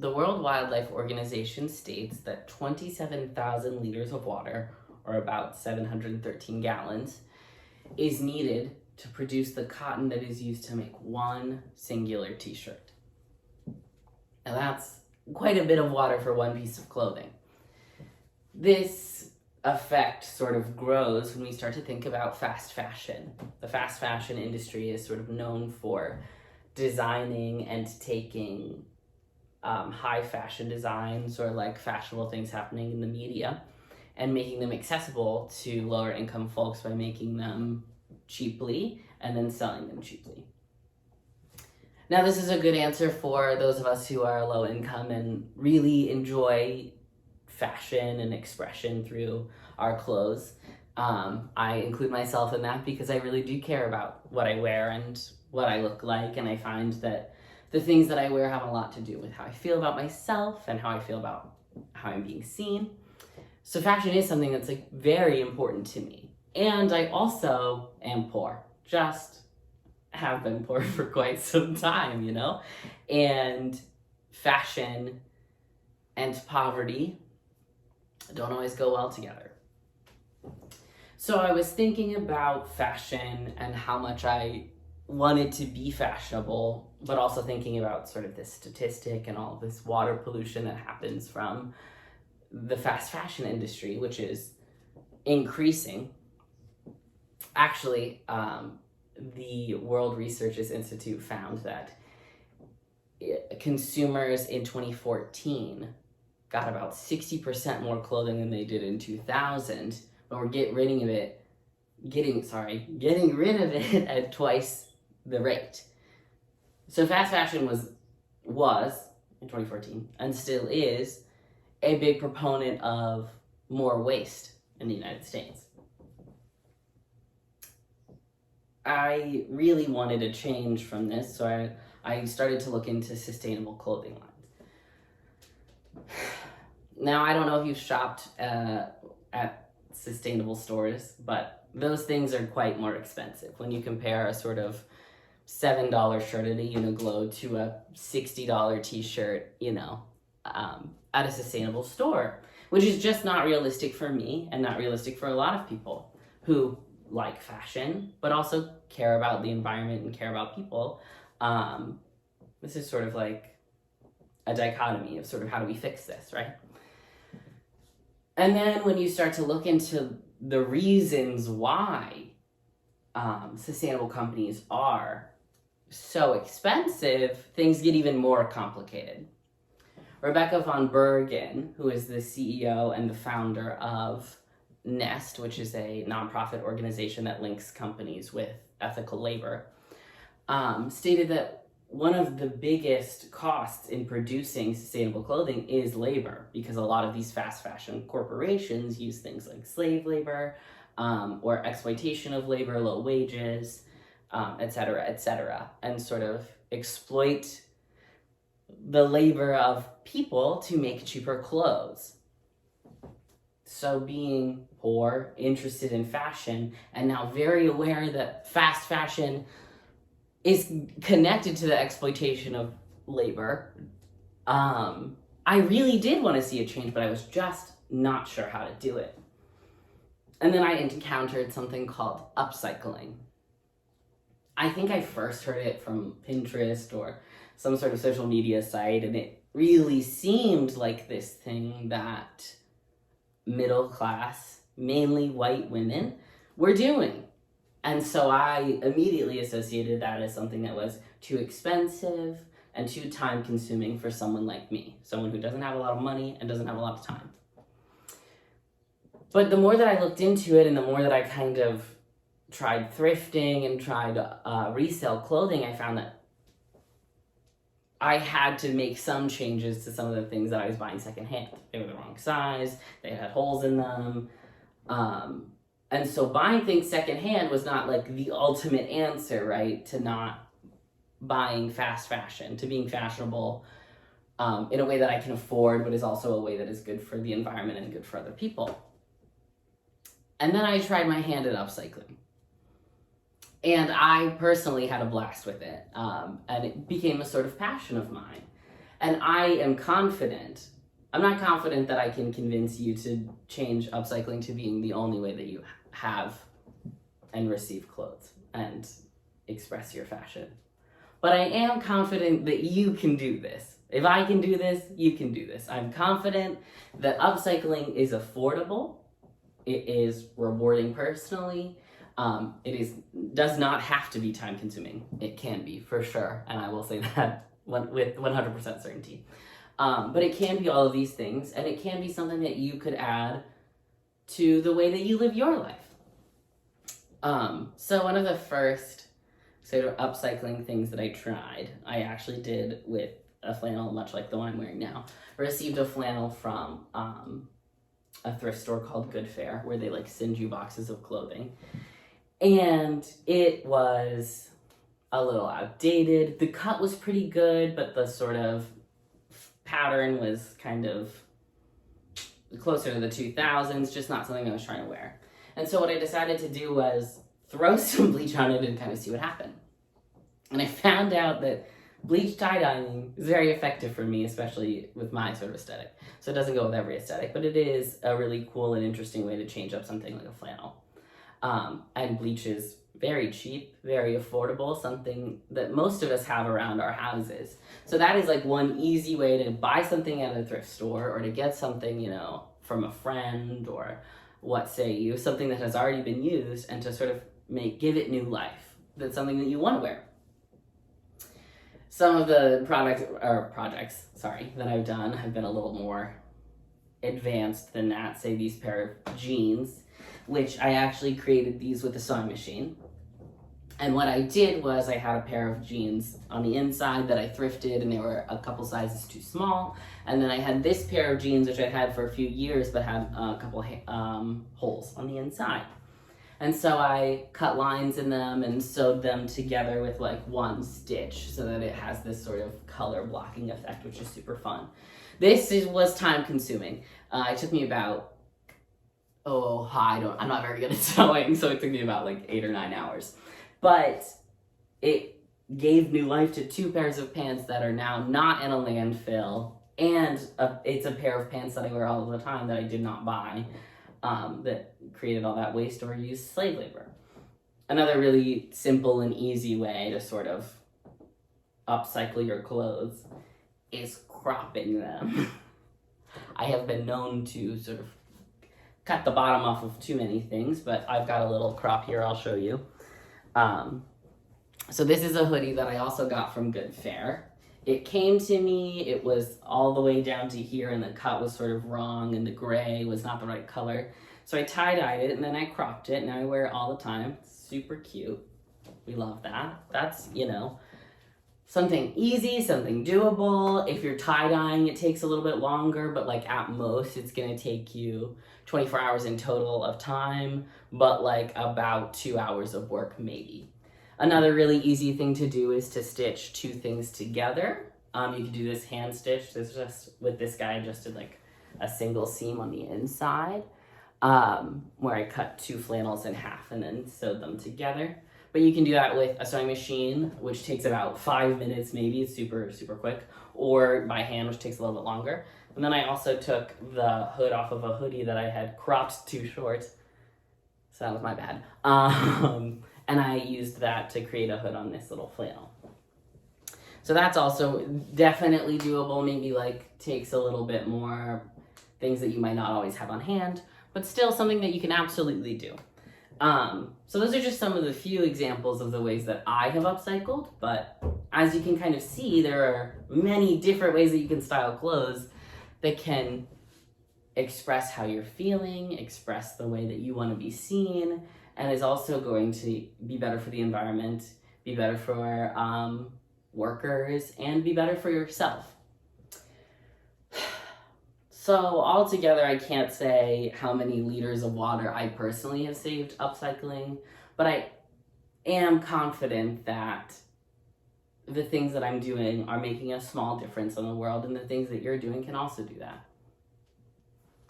The World Wildlife Organization states that 27,000 liters of water, or about 713 gallons, is needed to produce the cotton that is used to make one singular t-shirt. Now that's quite a bit of water for one piece of clothing. This effect sort of grows when we start to think about fast fashion. The fast fashion industry is sort of known for designing and taking high fashion designs or like fashionable things happening in the media and making them accessible to lower income folks by making them cheaply and then selling them cheaply. Now, this is a good answer for those of us who are low income and really enjoy fashion and expression through our clothes. I include myself in that because I really do care about what I wear and what I look like, and I find that the things that I wear have a lot to do with how I feel about myself and how I feel about how I'm being seen. So fashion is something that's like very important to me. And I also am poor, just have been poor for quite some time, you know? And fashion and poverty don't always go well together. So I was thinking about fashion and how much I wanted to be fashionable, but also thinking about sort of this statistic and all of this water pollution that happens from the fast fashion industry, which is increasing. Actually, the World Resources Institute found that consumers in 2014 got about 60% more clothing than they did in 2000, but we're getting rid of it at twice the rate. So fast fashion was in 2014 and still is a big proponent of more waste in the United States. I really wanted a change from this, so I started to look into sustainable clothing lines. Now, I don't know if you've shopped at sustainable stores, but those things are quite more expensive when you compare a sort of $7 shirt at a Uniqlo to a $60 t-shirt, at a sustainable store, which is just not realistic for me and not realistic for a lot of people who like fashion, but also care about the environment and care about people. This is sort of like a dichotomy of sort of how do we fix this, right? And then when you start to look into the reasons why sustainable companies are so expensive, things get even more complicated. Rebecca von Bergen, who is the CEO and the founder of Nest, which is a nonprofit organization that links companies with ethical labor, stated that one of the biggest costs in producing sustainable clothing is labor, because a lot of these fast fashion corporations use things like slave labor or exploitation of labor, low wages, et cetera, and sort of exploit the labor of people to make cheaper clothes. So being poor, interested in fashion, and now very aware that fast fashion is connected to the exploitation of labor, I really did want to see a change, but I was just not sure how to do it. And then I encountered something called upcycling. I think I first heard it from Pinterest or some sort of social media site, and it really seemed like this thing that middle class, mainly white women, were doing. And so I immediately associated that as something that was too expensive and too time consuming for someone like me, someone who doesn't have a lot of money and doesn't have a lot of time. But the more that I looked into it and the more that I kind of tried thrifting and tried resale clothing, I found that I had to make some changes to some of the things that I was buying secondhand. They were the wrong size, they had holes in them. And so buying things secondhand was not like the ultimate answer, right? To not buying fast fashion, to being fashionable in a way that I can afford, but is also a way that is good for the environment and good for other people. And then I tried my hand at upcycling. And I personally had a blast with it. And it became a sort of passion of mine. And I am confident. I'm not confident that I can convince you to change upcycling to being the only way that you have and receive clothes and express your fashion. But I am confident that you can do this. If I can do this, you can do this. I'm confident that upcycling is affordable. It is rewarding personally. Does not have to be time consuming. It can be, for sure, and I will say that with 100% certainty. But it can be all of these things, and it can be something that you could add to the way that you live your life. So one of the first sort of upcycling things that I tried, I actually did with a flannel much like the one I'm wearing now. I received a flannel from a thrift store called Good Fare, where they like send you boxes of clothing. And it was a little outdated. The cut was pretty good, but the sort of pattern was kind of closer to the 2000s, just not something I was trying to wear. And so what I decided to do was throw some bleach on it and kind of see what happened. And I found out that bleach tie-dyeing is very effective for me, especially with my sort of aesthetic. So it doesn't go with every aesthetic, but it is a really cool and interesting way to change up something like a flannel. And bleach is very cheap, very affordable, something that most of us have around our houses. So that is like one easy way to buy something at a thrift store or to get something, you know, from a friend or what say you, something that has already been used, and to sort of give it new life. That's something that you want to wear. Some of the projects that I've done have been a little more advanced than that. Say these pair of jeans, which I actually created these with a sewing machine. And what I did was I had a pair of jeans on the inside that I thrifted, and they were a couple sizes too small. And then I had this pair of jeans, which I had for a few years, but had a couple holes on the inside. And so I cut lines in them and sewed them together with like one stitch so that it has this sort of color blocking effect, which is super fun. This was time consuming. It took me about, I'm not very good at sewing, so it took me about like 8 or 9 hours. But it gave new life to 2 pairs of pants that are now not in a landfill, and it's a pair of pants that I wear all the time that I did not buy, that created all that waste or used slave labor. Another really simple and easy way to sort of upcycle your clothes is cropping them. I have been known to sort of cut the bottom off of too many things, but I've got a little crop here I'll show you. So this is a hoodie that I also got from Good Fare. It came to me, it was all the way down to here, and the cut was sort of wrong, and the gray was not the right color. So I tie-dyed it, and then I cropped it, and now I wear it all the time. It's super cute. We love that. That's, you know, something easy, something doable. If you're tie-dyeing, it takes a little bit longer, but like at most, it's gonna take you 24 hours in total of time, but like about 2 hours of work maybe. Another really easy thing to do is to stitch 2 things together. You can do this hand stitch. This is just, with this guy, I just did like a single seam on the inside, where I cut 2 flannels in half and then sewed them together. But you can do that with a sewing machine, which takes about 5 minutes maybe. It's super, super quick. Or by hand, which takes a little bit longer. And then I also took the hood off of a hoodie that I had cropped too short. So that was my bad. And I used that to create a hood on this little flannel. So that's also definitely doable. Maybe like takes a little bit more things that you might not always have on hand, but still something that you can absolutely do. So those are just some of the few examples of the ways that I have upcycled, but as you can kind of see, there are many different ways that you can style clothes that can express how you're feeling, express the way that you want to be seen, and is also going to be better for the environment, be better for workers, and be better for yourself. So altogether, I can't say how many liters of water I personally have saved upcycling, but I am confident that the things that I'm doing are making a small difference in the world, and the things that you're doing can also do that.